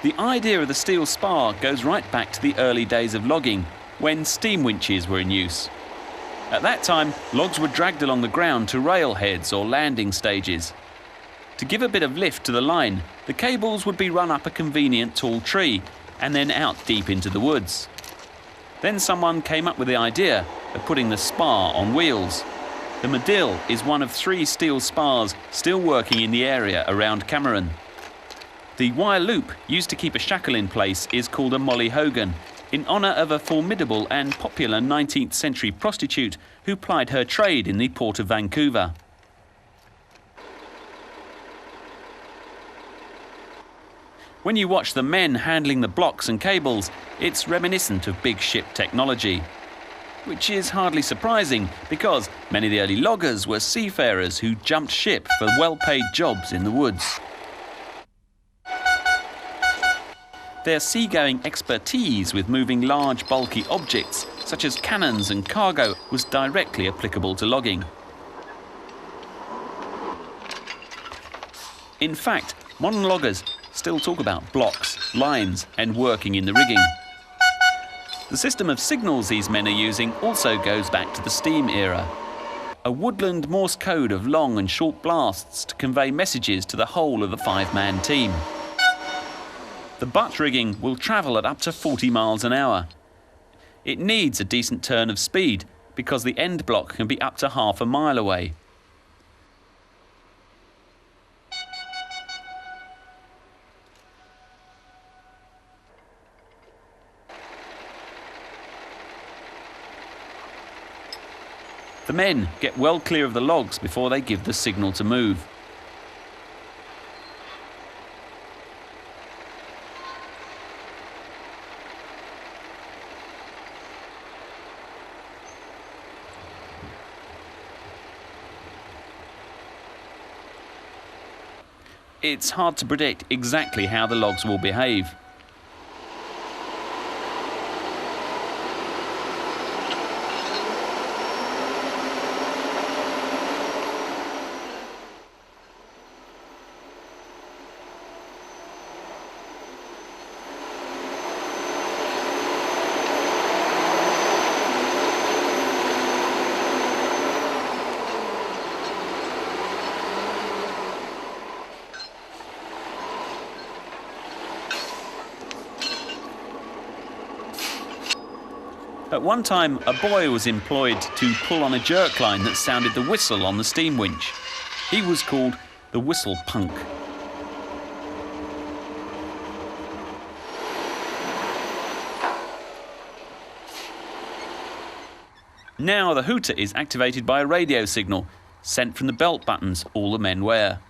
The idea of the steel spar goes right back to the early days of logging, when steam winches were in use. At that time, logs were dragged along the ground to railheads or landing stages. To give a bit of lift to the line, the cables would be run up a convenient tall tree and then out deep into the woods. Then someone came up with the idea of putting the spar on wheels. The Medill is one of 3 steel spars still working in the area around Cameron. The wire loop used to keep a shackle in place is called a Molly Hogan, in honour of a formidable and popular 19th century prostitute who plied her trade in the port of Vancouver. When you watch the men handling the blocks and cables, it's reminiscent of big ship technology. Which is hardly surprising, because many of the early loggers were seafarers who jumped ship for well-paid jobs in the woods. Their seagoing expertise with moving large bulky objects, such as cannons and cargo, was directly applicable to logging. In fact, modern loggers still talk about blocks, lines and working in the rigging. The system of signals these men are using also goes back to the steam era. A woodland Morse code of long and short blasts to convey messages to the whole of the 5-man team. The butt rigging will travel at up to 40 miles an hour. It needs a decent turn of speed because the end block can be up to half a mile away. The men get well clear of the logs before they give the signal to move. It's hard to predict exactly how the logs will behave. At one time, a boy was employed to pull on a jerk line that sounded the whistle on the steam winch. He was called the whistle punk. Now the hooter is activated by a radio signal sent from the belt buttons all the men wear.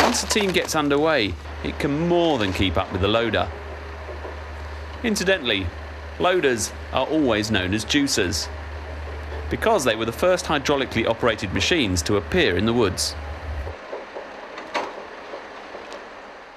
Once the team gets underway, it can more than keep up with the loader. Incidentally, loaders are always known as juicers, because they were the first hydraulically operated machines to appear in the woods.